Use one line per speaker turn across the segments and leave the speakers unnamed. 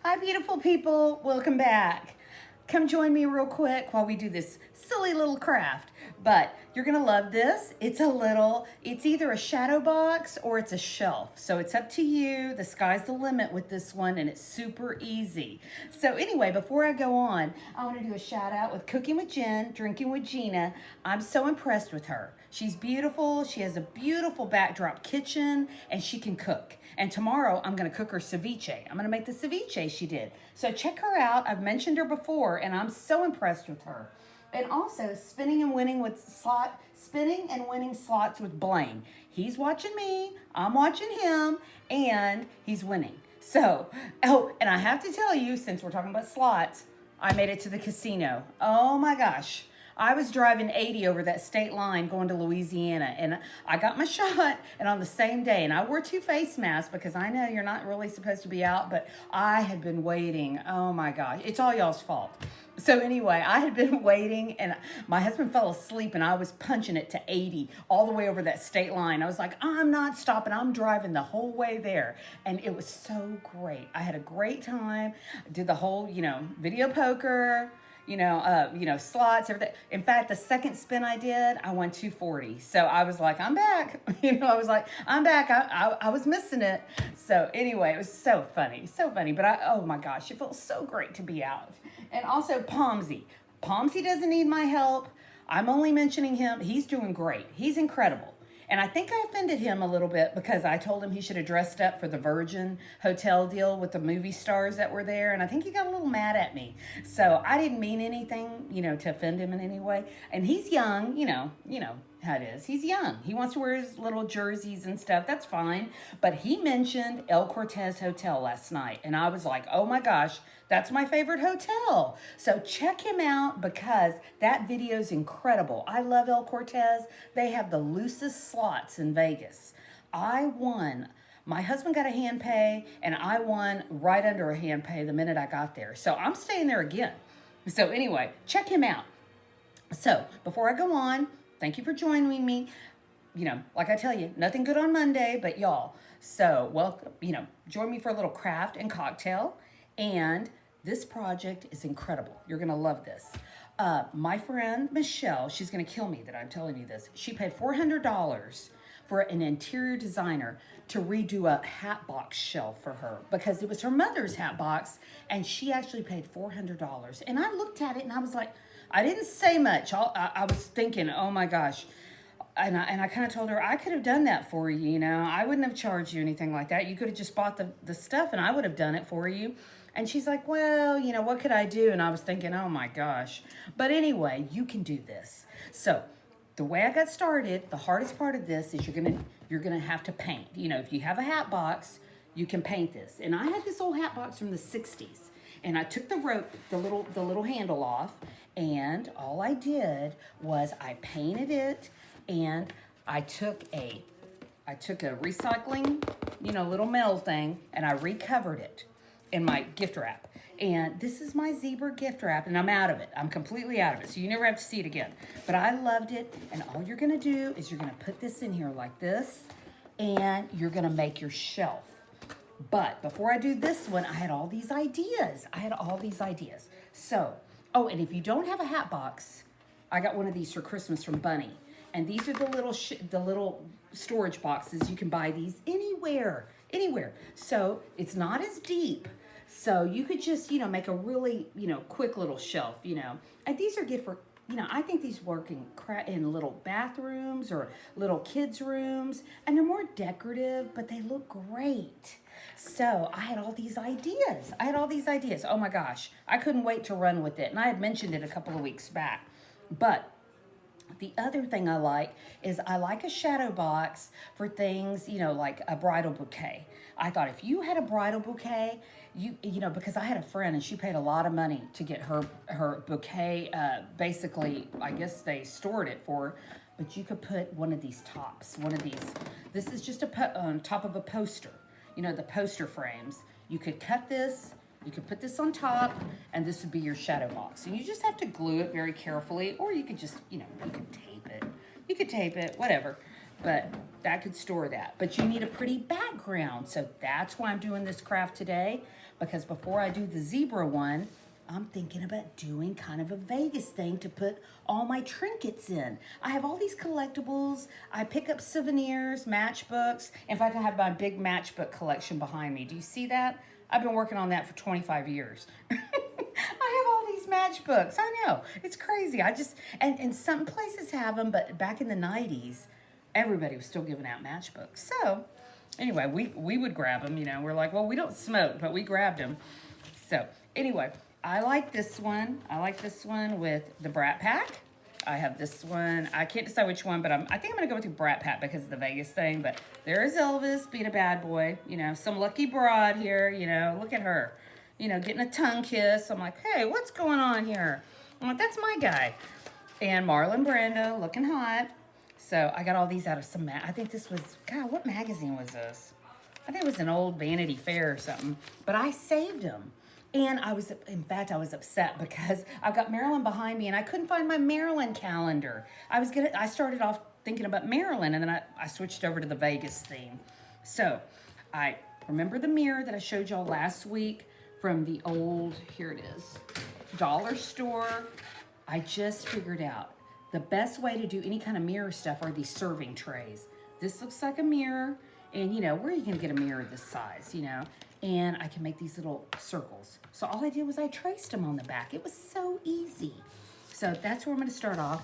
Hi, beautiful people. Welcome back. Come join me real quick while we do this silly little craft. But you're going to love this. It's either a shadow box or it's a shelf. So it's up to you. The sky's the limit with this one, and it's super easy. So anyway, before I go on, I want to do a shout out with Cooking with Jen, Drinking with Gina. I'm so impressed with her. She's beautiful. She has a beautiful backdrop kitchen, and she can cook. And tomorrow I'm going to cook her ceviche. I'm going to make the ceviche she did. So check her out. I've mentioned her before, and I'm so impressed with her. And also spinning and winning slots with Blaine. He's watching me, I'm watching him, and he's winning. So, and I have to tell you, since we're talking about slots, I made it to the casino. Oh my gosh. I was driving 80 over that state line going to Louisiana, and I got my shot, and on the same day, and I wore 2 face masks because I know you're not really supposed to be out, but I had been waiting. Oh my gosh, it's all y'all's fault. So anyway, I had been waiting, and my husband fell asleep, and I was punching it to 80 all the way over that state line. I was like, I'm not stopping. I'm driving the whole way there, and it was so great. I had a great time. Did the whole, video poker, slots, everything. In fact, the second spin I did, I won 240. So I was like, I'm back. I was like, I'm back. I was missing it. So anyway, it was so funny, so funny. But oh my gosh, it felt so great to be out. And also Pomsey. Pomsey doesn't need my help. I'm only mentioning him. He's doing great. He's incredible. And I think I offended him a little bit because I told him he should have dressed up for the Virgin Hotel deal with the movie stars that were there. And I think he got a little mad at me. So I didn't mean anything, to offend him in any way. And he's young, how it is. He's young. He wants to wear his little jerseys and stuff. That's fine. But he mentioned El Cortez Hotel last night. And I was like, oh my gosh, that's my favorite hotel. So check him out because that video is incredible. I love El Cortez. They have the loosest slots in Vegas. I won. My husband got a hand pay, and I won right under a hand pay the minute I got there. So I'm staying there again. So anyway, check him out. So before I go on, thank you for joining me. Like I tell you, nothing good on Monday, but y'all. So, welcome, join me for a little craft and cocktail. And this project is incredible. You're going to love this. My friend Michelle, she's going to kill me that I'm telling you this. She paid $400 for an interior designer to redo a hat box shelf for her because it was her mother's hat box, and she actually paid $400. And I looked at it and I was like, I didn't say much. I was thinking, oh my gosh. And I kind of told her, I could have done that for you, I wouldn't have charged you anything like that. You could have just bought the stuff and I would have done it for you. And she's like, well, what could I do? And I was thinking, oh my gosh. But anyway, you can do this. So the way I got started, the hardest part of this is you're gonna have to paint. If you have a hat box, you can paint this. And I had this old hat box from the 60s. And I took the rope, the little handle off, and all I did was I painted it, and I took a recycling, little metal thing, and I recovered it in my gift wrap. And this is my zebra gift wrap, and I'm out of it. I'm completely out of it, so you never have to see it again. But I loved it, and all you're gonna do is you're gonna put this in here like this, and you're gonna make your shelf. But before I do this one, I had all these ideas. So, and if you don't have a hat box, I got one of these for Christmas from Bunny. And these are the little storage boxes. You can buy these anywhere. So it's not as deep. So you could just, make a really, quick little shelf, And these are good for, I think these work in little bathrooms or little kids' rooms. And they're more decorative, but they look great. So I had all these ideas. Oh my gosh. I couldn't wait to run with it. And I had mentioned it a couple of weeks back. But the other thing I like is I like a shadow box for things, like a bridal bouquet. I thought if you had a bridal bouquet, because I had a friend and she paid a lot of money to get her bouquet. Basically, I guess they stored it for her, but you could put one of these tops, this is just on top of a poster, the poster frames. You could cut this. You could put this on top, and this would be your shadow box. And you just have to glue it very carefully, or you could just, you could tape it. You could tape it, whatever. but that could store that. But you need a pretty background. So that's why I'm doing this craft today, because before I do the zebra one, I'm thinking about doing kind of a Vegas thing to put all my trinkets in. I have all these collectibles. I pick up souvenirs, matchbooks. In fact, I have my big matchbook collection behind me. Do you see that? I've been working on that for 25 years. I have all these matchbooks. I know. It's crazy. And some places have them, but back in the 90s, everybody was still giving out matchbooks. So anyway, we would grab them, you know. We're like, well, we don't smoke, but we grabbed them. So anyway, I like this one. I like this one with the Brat Pack. I have this one. I can't decide which one, but I think I'm going to go with the Brat Pack because of the Vegas thing. But there's Elvis being a bad boy. You know, some lucky broad here. You know, look at her. You know, getting a tongue kiss. I'm like, hey, what's going on here? I'm like, that's my guy. And Marlon Brando looking hot. So I got all these out of some, I think this was, God, what magazine was this? I think it was an old Vanity Fair or something. But I saved them. And in fact, I was upset because I've got Maryland behind me and I couldn't find my Maryland calendar. I started off thinking about Maryland and then I switched over to the Vegas theme. So I remember the mirror that I showed y'all last week from the old, here it is, dollar store. I just figured out the best way to do any kind of mirror stuff are these serving trays. This looks like a mirror. And, you know, where are you going to get a mirror this size, you know? And I can make these little circles. So all I did was I traced them on the back. It was so easy. So that's where I'm going to start off.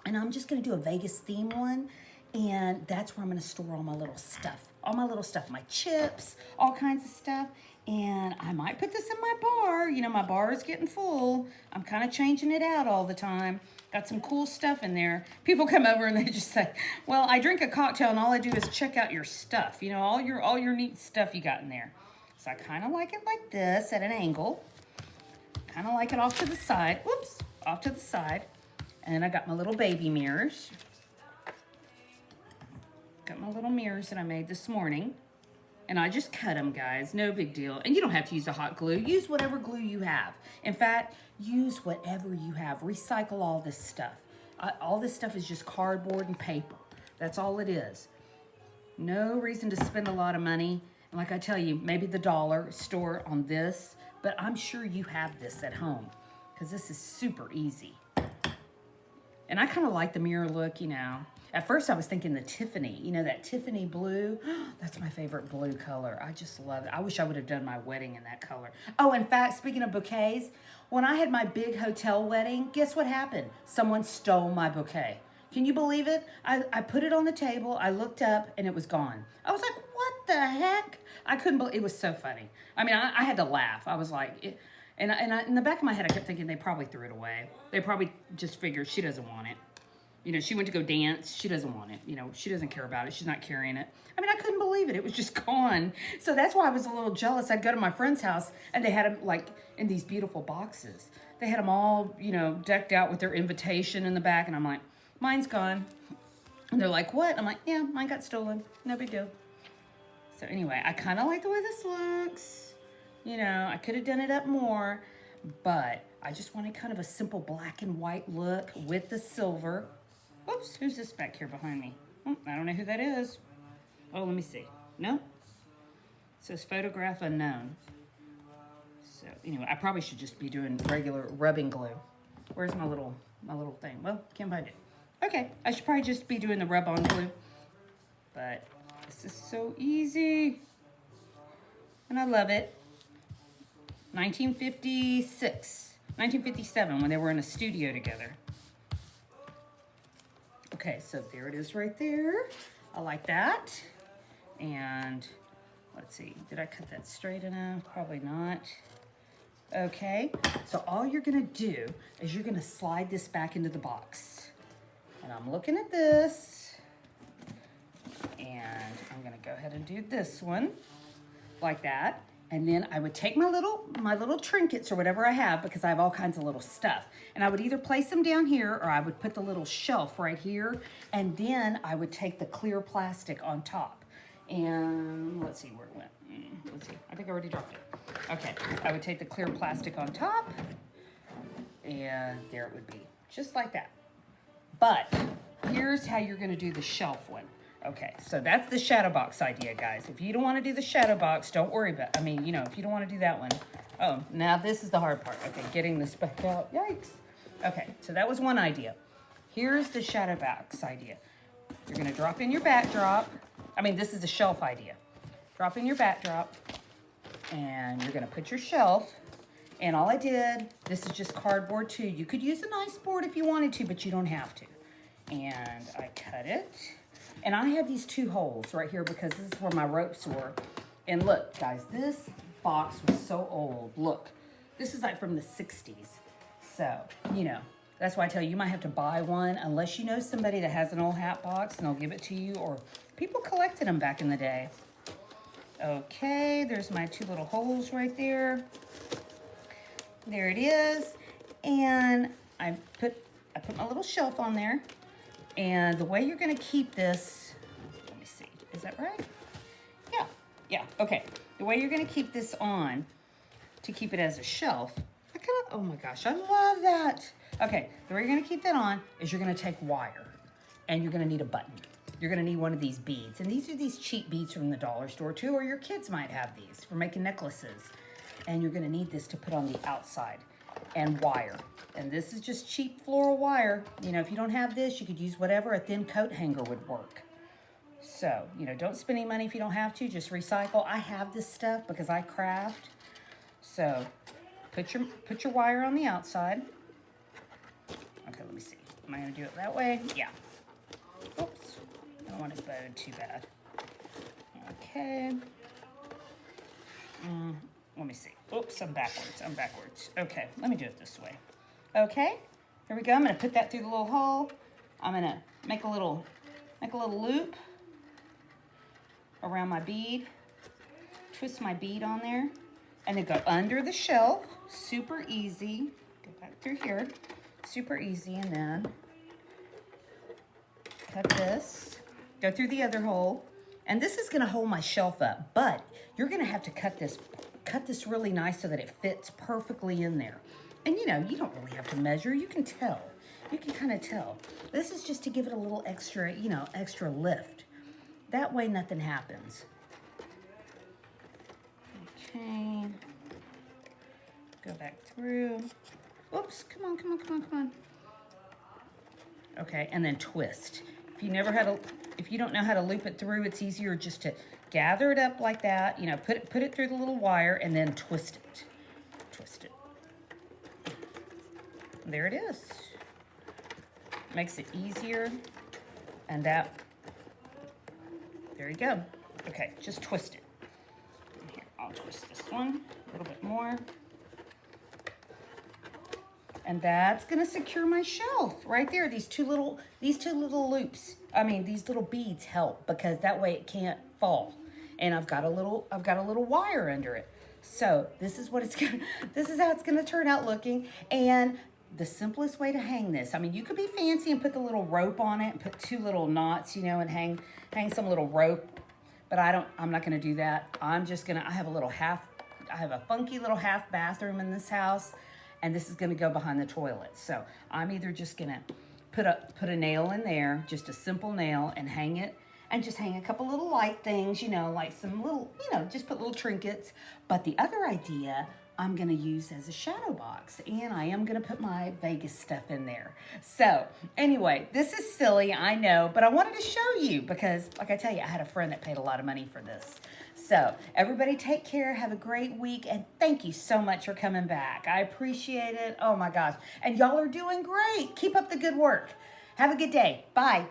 And I'm just going to do a Vegas theme one. And that's where I'm going to store all my little stuff. All my little stuff, my chips, all kinds of stuff. And I might put this in my bar. You know, my bar is getting full. I'm kind of changing it out all the time. Got some cool stuff in there. People come over and they just say, well, I drink a cocktail and all I do is check out your stuff. You know, all your neat stuff you got in there. So I kind of like it like this at an angle. Kind of like it off to the side. Whoops, off to the side. And then I got my little baby mirrors. Got my little mirrors that I made this morning. And I just cut them, guys. No big deal. And you don't have to use a hot glue. Use whatever glue you have. In fact, use whatever you have. Recycle all this stuff. All this stuff is just cardboard and paper. That's all it is. No reason to spend a lot of money. And like I tell you, maybe the dollar store on this. But I'm sure you have this at home. Because this is super easy. And I kind of like the mirror look, you know. At first I was thinking the Tiffany, you know, that Tiffany blue. That's my favorite blue color. I just love it. I wish I would have done my wedding in that color. Oh, in fact, speaking of bouquets, when I had my big hotel wedding, guess what happened? Someone stole my bouquet. Can you believe it? I put it on the table, I looked up, and it was gone. I was like, what the heck? I couldn't believe it. Was so funny. I mean, I had to laugh. I was like, in the back of my head, I kept thinking they probably threw it away. They probably just figured she doesn't want it. You know, she went to go dance. She doesn't want it. You know, she doesn't care about it. She's not carrying it. I mean, I couldn't believe it. It was just gone. So that's why I was a little jealous. I'd go to my friend's house, and they had them, like, in these beautiful boxes. They had them all, you know, decked out with their invitation in the back. And I'm like, mine's gone. And they're like, what? I'm like, yeah, mine got stolen. No big deal. So anyway, I kind of like the way this looks. You know, I could have done it up more. But I just wanted kind of a simple black and white look with the silver. Oops, who's this back here behind me? Oh, I don't know who that is. Oh, let me see. No? It says photograph unknown. So anyway, I probably should just be doing regular rubbing glue. Where's my little thing? Well, can't find it. Okay, I should probably just be doing the rub-on glue. But this is so easy. And I love it. 1957, when they were in a studio together. Okay, so there it is right there. I like that. And let's see, did I cut that straight enough? Probably not. Okay, so all you're gonna do is you're gonna slide this back into the box. And I'm looking at this. And I'm gonna go ahead and do this one like that. And then I would take my little trinkets or whatever I have, because I have all kinds of little stuff. And I would either place them down here, or I would put the little shelf right here. And then I would take the clear plastic on top. And let's see where it went. Let's see, I think I already dropped it. Okay, I would take the clear plastic on top. And there it would be, just like that. But here's how you're gonna do the shelf one. Okay, so that's the shadow box idea, guys. If you don't wanna do the shadow box, don't worry about, if you don't wanna do that one. Oh, now this is the hard part. Okay, getting this back out, yikes. Okay, so that was one idea. Here's the shadow box idea. You're gonna drop in your backdrop. This is the shelf idea. Drop in your backdrop, and you're gonna put your shelf, and all I did, this is just cardboard too. You could use a nice board if you wanted to, but you don't have to. And I cut it, and I have these 2 holes right here because this is where my ropes were. And look, guys, this box was so old. Look, this is like from the 60s. So, that's why I tell you, you might have to buy one unless you know somebody that has an old hat box and they'll give it to you, or people collected them back in the day. Okay, there's my 2 little holes right there. There it is. And I put my little shelf on there. And the way you're gonna keep this, let me see, is that right? Yeah, okay. The way you're gonna keep this on to keep it as a shelf, oh my gosh, I love that. Okay, the way you're gonna keep that on is you're gonna take wire and you're gonna need a button. You're gonna need one of these beads. And these are these cheap beads from the dollar store too, or your kids might have these for making necklaces. And you're gonna need this to put on the outside, and wire. And this is just cheap floral wire. If you don't have this, you could use whatever. A thin coat hanger would work. So, don't spend any money if you don't have to. Just recycle. I have this stuff because I craft. So, put your wire on the outside. Okay, let me see. Am I going to do it that way? Yeah. Oops. I don't want it bowed too bad. Okay. Let me see. Oops, I'm backwards. Okay, let me do it this way. Okay, here we go. I'm going to put that through the little hole. I'm going to make a little loop around my bead. Twist my bead on there. And then go under the shelf. Super easy. Go back through here. Super easy. And then cut this. Go through the other hole. And this is going to hold my shelf up. But you're going to have to cut this really nice so that it fits perfectly in there. And you don't really have to measure. You can tell. You can kind of tell. This is just to give it a little extra, extra lift. That way nothing happens. Okay. Go back through. Oops, come on. Okay, and then twist. If you don't know how to loop it through, it's easier just to gather it up like that, put it through the little wire and then twist it. Twist it. There it is. Makes it easier. And there you go. Okay, just twist it. Here, I'll twist this one a little bit more. And that's gonna secure my shelf right there. These two little loops. These little beads help because that way it can't fall. And I've got a little wire under it. So this is how it's gonna turn out looking. And the simplest way to hang this, you could be fancy and put the little rope on it and put 2 little knots, and hang some little rope. But I'm not gonna do that. I have a funky little half bathroom in this house, and this is gonna go behind the toilet. So I'm either just gonna put a nail in there, just a simple nail, and hang it, and just hang a couple little light things, like some little, just put little trinkets. But the other idea I'm gonna use as a shadow box, and I am gonna put my Vegas stuff in there. So anyway, this is silly, I know, but I wanted to show you because, like I tell you, I had a friend that paid a lot of money for this. So everybody take care, have a great week, and thank you so much for coming back. I appreciate it. Oh my gosh. And y'all are doing great. Keep up the good work. Have a good day. Bye.